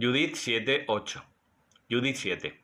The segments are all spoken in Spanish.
Judith 7:8. Judith 7.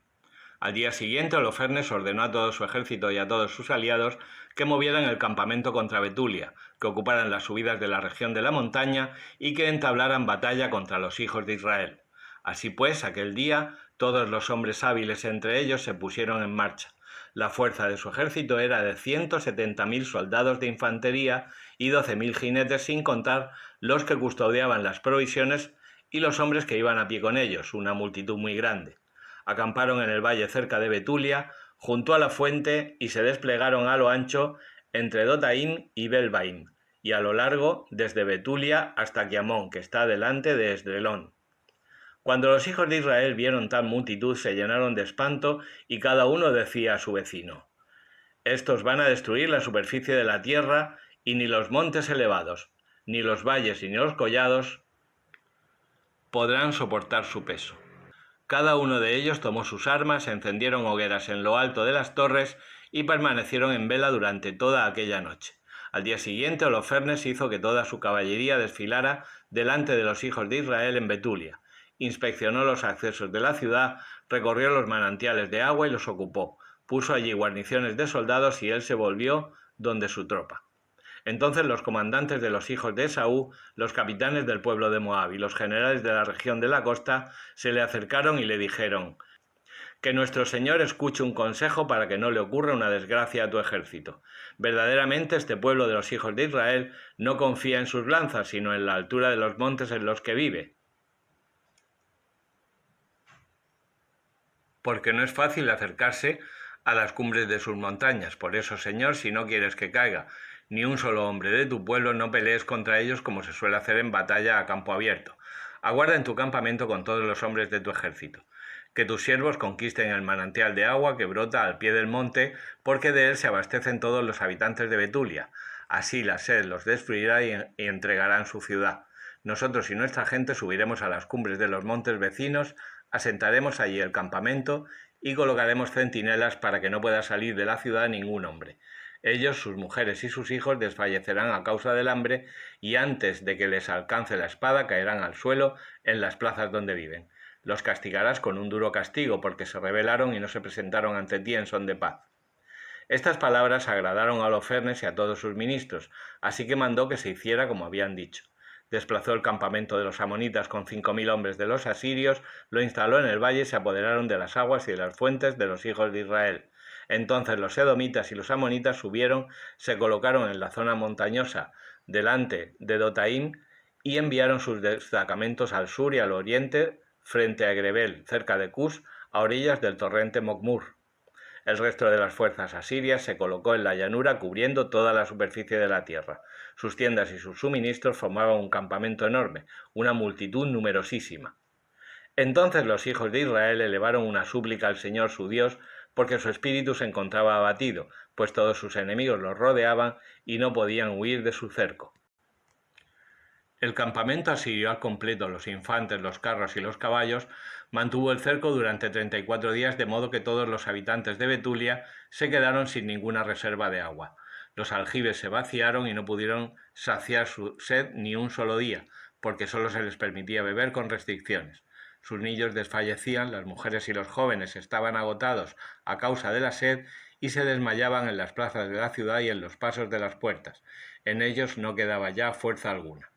Al día siguiente, Holofernes ordenó a todo su ejército y a todos sus aliados que movieran el campamento contra Betulia, que ocuparan las subidas de la región de la montaña y que entablaran batalla contra los hijos de Israel. Así pues, aquel día, todos los hombres hábiles entre ellos se pusieron en marcha. La fuerza de su ejército era de 170.000 soldados de infantería y 12.000 jinetes, sin contar los que custodiaban las provisiones y los hombres que iban a pie con ellos, una multitud muy grande. Acamparon en el valle cerca de Betulia, junto a la fuente, y se desplegaron a lo ancho entre Dotaín y Belbaín, y a lo largo desde Betulia hasta Quiamón, que está delante de Esdrelón. Cuando los hijos de Israel vieron tal multitud, se llenaron de espanto, y cada uno decía a su vecino: «Estos van a destruir la superficie de la tierra, y ni los montes elevados, ni los valles y ni los collados podrán soportar su peso». Cada uno de ellos tomó sus armas, encendieron hogueras en lo alto de las torres y permanecieron en vela durante toda aquella noche. Al día siguiente, Holofernes hizo que toda su caballería desfilara delante de los hijos de Israel en Betulia. Inspeccionó los accesos de la ciudad, recorrió los manantiales de agua y los ocupó. Puso allí guarniciones de soldados y él se volvió donde su tropa. Entonces los comandantes de los hijos de Esaú, los capitanes del pueblo de Moab y los generales de la región de la costa se le acercaron y le dijeron: «Que nuestro Señor escuche un consejo para que no le ocurra una desgracia a tu ejército. Verdaderamente este pueblo de los hijos de Israel no confía en sus lanzas, sino en la altura de los montes en los que vive. Porque no es fácil acercarse a las cumbres de sus montañas. Por eso, Señor, si no quieres que caiga ni un solo hombre de tu pueblo, no pelees contra ellos como se suele hacer en batalla a campo abierto. Aguarda en tu campamento con todos los hombres de tu ejército. Que tus siervos conquisten el manantial de agua que brota al pie del monte, porque de él se abastecen todos los habitantes de Betulia. Así la sed los destruirá y entregarán su ciudad. Nosotros y nuestra gente subiremos a las cumbres de los montes vecinos, asentaremos allí el campamento y colocaremos centinelas para que no pueda salir de la ciudad ningún hombre. Ellos, sus mujeres y sus hijos desfallecerán a causa del hambre, y antes de que les alcance la espada caerán al suelo en las plazas donde viven. Los castigarás con un duro castigo, porque se rebelaron y no se presentaron ante ti en son de paz». Estas palabras agradaron a Holofernes y a todos sus ministros, así que mandó que se hiciera como habían dicho. Desplazó el campamento de los amonitas con 5.000 hombres de los asirios, lo instaló en el valle y se apoderaron de las aguas y de las fuentes de los hijos de Israel. Entonces los edomitas y los amonitas subieron, se colocaron en la zona montañosa delante de Dotaín y enviaron sus destacamentos al sur y al oriente, frente a Grebel, cerca de Cus, a orillas del torrente Mocmur. El resto de las fuerzas asirias se colocó en la llanura, cubriendo toda la superficie de la tierra. Sus tiendas y sus suministros formaban un campamento enorme, una multitud numerosísima. Entonces los hijos de Israel elevaron una súplica al Señor su Dios, porque su espíritu se encontraba abatido, pues todos sus enemigos los rodeaban y no podían huir de su cerco. El campamento asirio al completo, los infantes, los carros y los caballos, mantuvo el cerco durante 34 días, de modo que todos los habitantes de Betulia se quedaron sin ninguna reserva de agua. Los aljibes se vaciaron y no pudieron saciar su sed ni un solo día, porque solo se les permitía beber con restricciones. Sus niños desfallecían, las mujeres y los jóvenes estaban agotados a causa de la sed y se desmayaban en las plazas de la ciudad y en los pasos de las puertas. En ellos no quedaba ya fuerza alguna.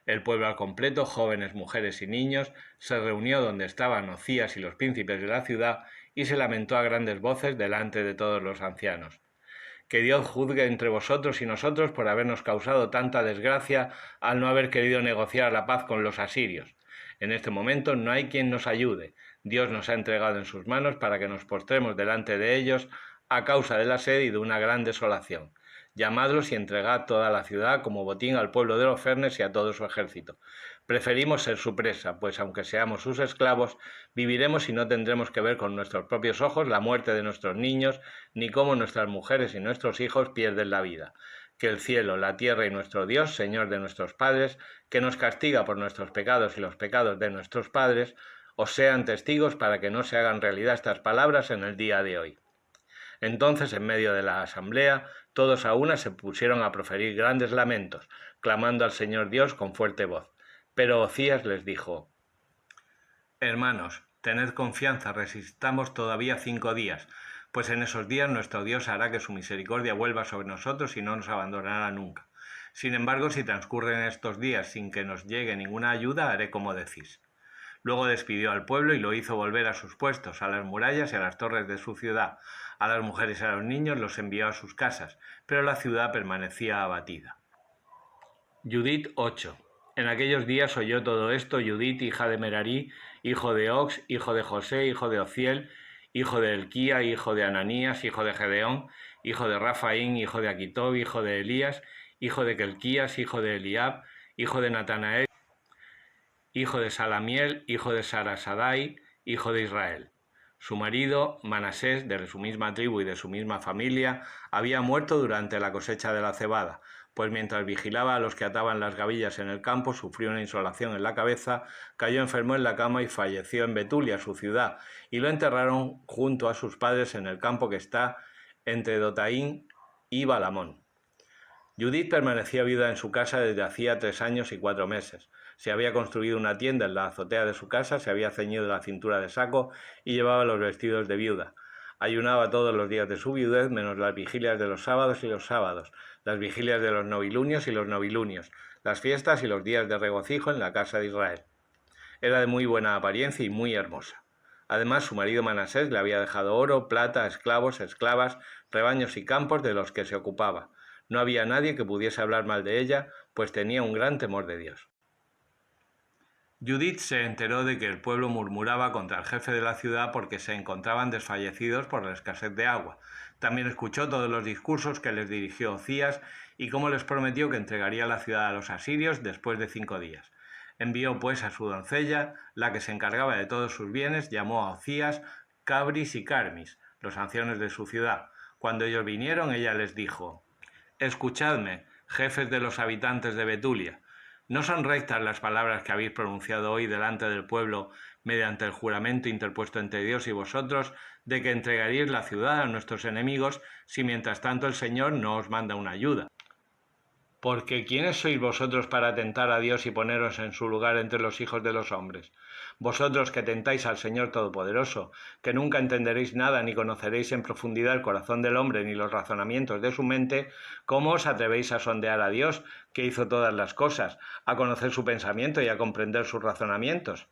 El pueblo al completo, jóvenes, mujeres y niños, se reunió donde estaban Ocías y los príncipes de la ciudad y se lamentó a grandes voces delante de todos los ancianos. «Que Dios juzgue entre vosotros y nosotros por habernos causado tanta desgracia al no haber querido negociar la paz con los asirios. En este momento no hay quien nos ayude. Dios nos ha entregado en sus manos para que nos postremos delante de ellos a causa de la sed y de una gran desolación. Llamadlos y entregad toda la ciudad como botín al pueblo de Holofernes y a todo su ejército. Preferimos ser su presa, pues aunque seamos sus esclavos, viviremos y no tendremos que ver con nuestros propios ojos la muerte de nuestros niños, ni cómo nuestras mujeres y nuestros hijos pierden la vida. Que el cielo, la tierra y nuestro Dios, Señor de nuestros padres, que nos castiga por nuestros pecados y los pecados de nuestros padres, os sean testigos para que no se hagan realidad estas palabras en el día de hoy». Entonces, en medio de la asamblea, todos a una se pusieron a proferir grandes lamentos, clamando al Señor Dios con fuerte voz. Pero Ocías les dijo: Hermanos, tened confianza, resistamos todavía 5 días, pues en esos días nuestro Dios hará que su misericordia vuelva sobre nosotros y no nos abandonará nunca. Sin embargo, si transcurren estos días sin que nos llegue ninguna ayuda, haré como decís. Luego despidió al pueblo y lo hizo volver a sus puestos, a las murallas y a las torres de su ciudad. A las mujeres y a los niños los envió a sus casas, pero la ciudad permanecía abatida. Judith 8. En aquellos días oyó todo esto Judith, hija de Merarí, hijo de Ox, hijo de José, hijo de Ociel, hijo de Elquía, hijo de Ananías, hijo de Gedeón, hijo de Rafaín, hijo de Aquitob, hijo de Elías, hijo de Quelquías, hijo de Eliab, hijo de Natanael, hijo de Salamiel, hijo de Sarasadai, hijo de Israel. Su marido, Manasés, de su misma tribu y de su misma familia, había muerto durante la cosecha de la cebada, pues mientras vigilaba a los que ataban las gavillas en el campo, sufrió una insolación en la cabeza, cayó enfermo en la cama y falleció en Betulia, su ciudad, y lo enterraron junto a sus padres en el campo que está entre Dotaín y Balamón. Judith permanecía viuda en su casa desde hacía 3 años y 4 meses. Se había construido una tienda en la azotea de su casa, se había ceñido la cintura de saco y llevaba los vestidos de viuda. Ayunaba todos los días de su viudez, menos las vigilias de los sábados y los sábados, las vigilias de los novilunios y los novilunios, las fiestas y los días de regocijo en la casa de Israel. Era de muy buena apariencia y muy hermosa. Además, su marido Manasés le había dejado oro, plata, esclavos, esclavas, rebaños y campos de los que se ocupaba. No había nadie que pudiese hablar mal de ella, pues tenía un gran temor de Dios. Judith se enteró de que el pueblo murmuraba contra el jefe de la ciudad porque se encontraban desfallecidos por la escasez de agua. También escuchó todos los discursos que les dirigió Ocías y cómo les prometió que entregaría la ciudad a los asirios después de 5 días. Envió pues a su doncella, la que se encargaba de todos sus bienes, llamó a Ocías, Cabris y Carmis, los ancianos de su ciudad. Cuando ellos vinieron, ella les dijo: «Escuchadme, jefes de los habitantes de Betulia. ¿No son rectas las palabras que habéis pronunciado hoy delante del pueblo mediante el juramento interpuesto entre Dios y vosotros de que entregaréis la ciudad a nuestros enemigos si mientras tanto el Señor no os manda una ayuda? Porque ¿quiénes sois vosotros para tentar a Dios y poneros en su lugar entre los hijos de los hombres? Vosotros que tentáis al Señor Todopoderoso, que nunca entenderéis nada ni conoceréis en profundidad el corazón del hombre ni los razonamientos de su mente, ¿cómo os atrevéis a sondear a Dios, que hizo todas las cosas, a conocer su pensamiento y a comprender sus razonamientos?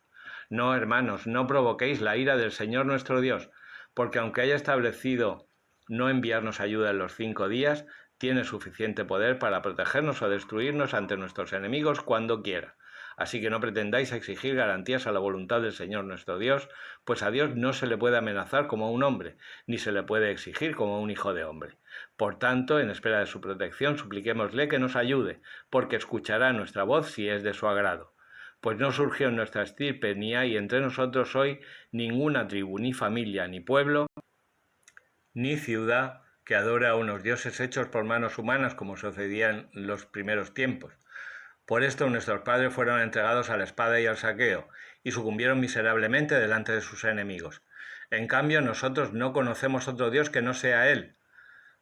No, hermanos, no provoquéis la ira del Señor nuestro Dios, porque aunque haya establecido no enviarnos ayuda en los 5 días, tiene suficiente poder para protegernos o destruirnos ante nuestros enemigos cuando quiera. Así que no pretendáis exigir garantías a la voluntad del Señor nuestro Dios, pues a Dios no se le puede amenazar como a un hombre, ni se le puede exigir como a un hijo de hombre. Por tanto, en espera de su protección, supliquémosle que nos ayude, porque escuchará nuestra voz si es de su agrado. Pues no surgió en nuestra estirpe ni hay entre nosotros hoy ninguna tribu, ni familia, ni pueblo, ni ciudad que adora a unos dioses hechos por manos humanas como sucedía en los primeros tiempos. Por esto nuestros padres fueron entregados a la espada y al saqueo, y sucumbieron miserablemente delante de sus enemigos. En cambio, nosotros no conocemos otro Dios que no sea Él.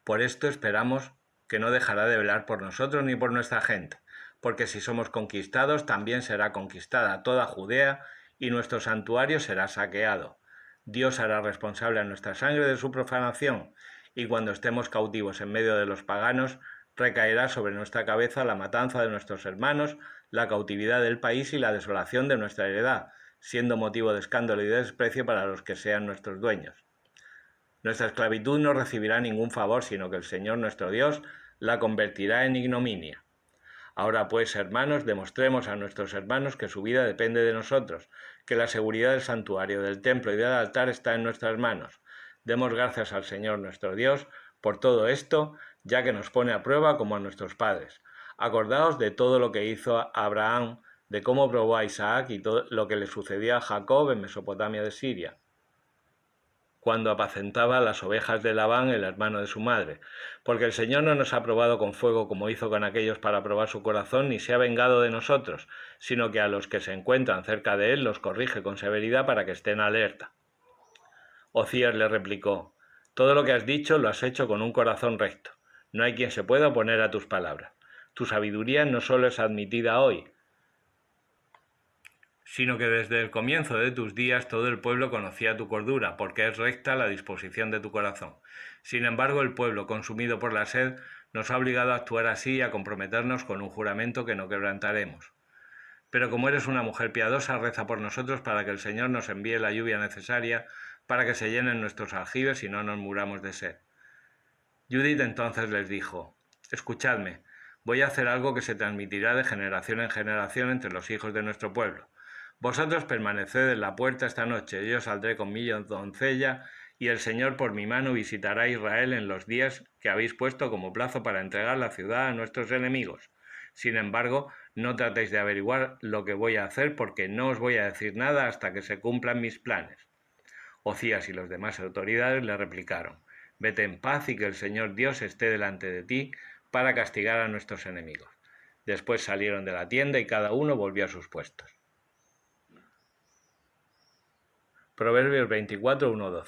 Por esto esperamos que no dejará de velar por nosotros ni por nuestra gente, porque si somos conquistados, también será conquistada toda Judea, y nuestro santuario será saqueado. Dios hará responsable a nuestra sangre de su profanación, y cuando estemos cautivos en medio de los paganos, recaerá sobre nuestra cabeza la matanza de nuestros hermanos, la cautividad del país y la desolación de nuestra heredad, siendo motivo de escándalo y de desprecio para los que sean nuestros dueños. Nuestra esclavitud no recibirá ningún favor, sino que el Señor nuestro Dios la convertirá en ignominia. Ahora pues, hermanos, demostremos a nuestros hermanos que su vida depende de nosotros, que la seguridad del santuario, del templo y del altar está en nuestras manos. Demos gracias al Señor nuestro Dios por todo esto, ya que nos pone a prueba como a nuestros padres. Acordaos de todo lo que hizo a Abraham, de cómo probó a Isaac y todo lo que le sucedió a Jacob en Mesopotamia de Siria, cuando apacentaba las ovejas de Labán, el hermano de su madre. Porque el Señor no nos ha probado con fuego como hizo con aquellos para probar su corazón, ni se ha vengado de nosotros, sino que a los que se encuentran cerca de él los corrige con severidad para que estén alerta. Ocías le replicó: todo lo que has dicho lo has hecho con un corazón recto. No hay quien se pueda oponer a tus palabras. Tu sabiduría no solo es admitida hoy, sino que desde el comienzo de tus días todo el pueblo conocía tu cordura, porque es recta la disposición de tu corazón. Sin embargo, el pueblo, consumido por la sed, nos ha obligado a actuar así y a comprometernos con un juramento que no quebrantaremos. Pero como eres una mujer piadosa, reza por nosotros para que el Señor nos envíe la lluvia necesaria para que se llenen nuestros aljibes y no nos muramos de sed. Judith entonces les dijo: escuchadme, voy a hacer algo que se transmitirá de generación en generación entre los hijos de nuestro pueblo. Vosotros permaneced en la puerta esta noche, yo saldré con mi doncella, y el Señor por mi mano visitará a Israel en los días que habéis puesto como plazo para entregar la ciudad a nuestros enemigos. Sin embargo, no tratéis de averiguar lo que voy a hacer, porque no os voy a decir nada hasta que se cumplan mis planes. Ocías y los demás autoridades le replicaron: vete en paz y que el Señor Dios esté delante de ti para castigar a nuestros enemigos. Después salieron de la tienda y cada uno volvió a sus puestos. Proverbios 24, 1-12.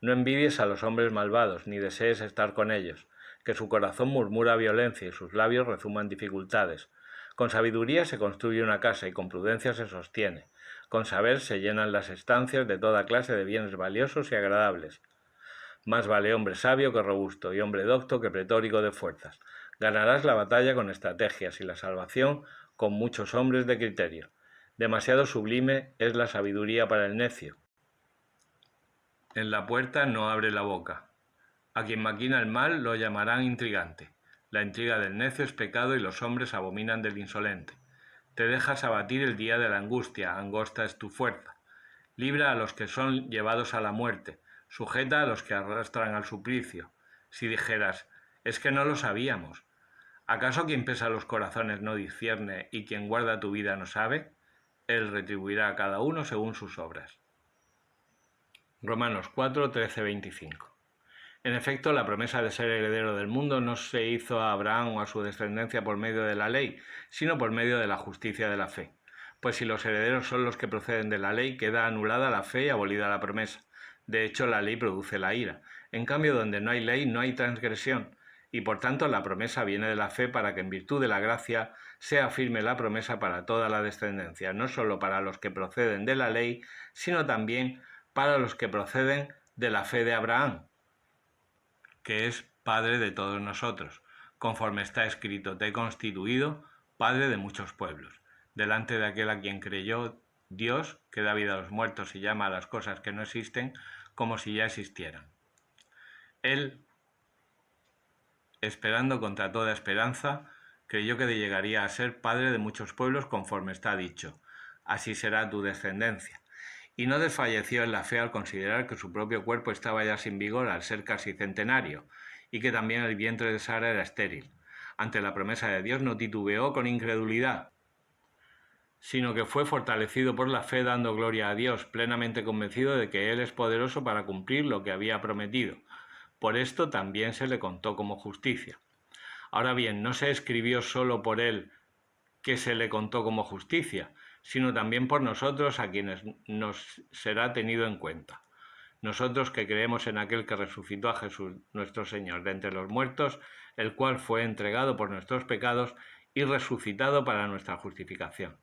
No envidies a los hombres malvados, ni desees estar con ellos, que su corazón murmura violencia y sus labios rezuman dificultades. Con sabiduría se construye una casa y con prudencia se sostiene. Con saber se llenan las estancias de toda clase de bienes valiosos y agradables. Más vale hombre sabio que robusto y hombre docto que pletórico de fuerzas. Ganarás la batalla con estrategias y la salvación con muchos hombres de criterio. Demasiado sublime es la sabiduría para el necio. En la puerta no abre la boca. A quien maquina el mal lo llamarán intrigante. La intriga del necio es pecado y los hombres abominan del insolente. Te dejas abatir el día de la angustia, angosta es tu fuerza. Libra a los que son llevados a la muerte, sujeta a los que arrastran al suplicio. Si dijeras: es que no lo sabíamos, ¿acaso quien pesa los corazones no discierne y quien guarda tu vida no sabe? Él retribuirá a cada uno según sus obras. Romanos 4, 13, 25. En efecto, la promesa de ser heredero del mundo no se hizo a Abraham o a su descendencia por medio de la ley, sino por medio de la justicia de la fe. Pues si los herederos son los que proceden de la ley, queda anulada la fe y abolida la promesa. De hecho, la ley produce la ira. En cambio, donde no hay ley, no hay transgresión. Y por tanto, la promesa viene de la fe para que en virtud de la gracia sea firme la promesa para toda la descendencia, no solo para los que proceden de la ley, sino también para los que proceden de la fe de Abraham, que es padre de todos nosotros. Conforme está escrito: te he constituido padre de muchos pueblos. Delante de aquel a quien creyó Dios, que da vida a los muertos y llama a las cosas que no existen como si ya existieran. Él, esperando contra toda esperanza, creyó que llegaría a ser padre de muchos pueblos, conforme está dicho: así será tu descendencia. Y no desfalleció en la fe al considerar que su propio cuerpo estaba ya sin vigor al ser casi centenario, y que también el vientre de Sara era estéril. Ante la promesa de Dios no titubeó con incredulidad, sino que fue fortalecido por la fe, dando gloria a Dios, plenamente convencido de que Él es poderoso para cumplir lo que había prometido. Por esto también se le contó como justicia. Ahora bien, no se escribió solo por él que se le contó como justicia, sino también por nosotros, a quienes nos será tenido en cuenta. Nosotros que creemos en aquel que resucitó a Jesús nuestro Señor de entre los muertos, el cual fue entregado por nuestros pecados y resucitado para nuestra justificación.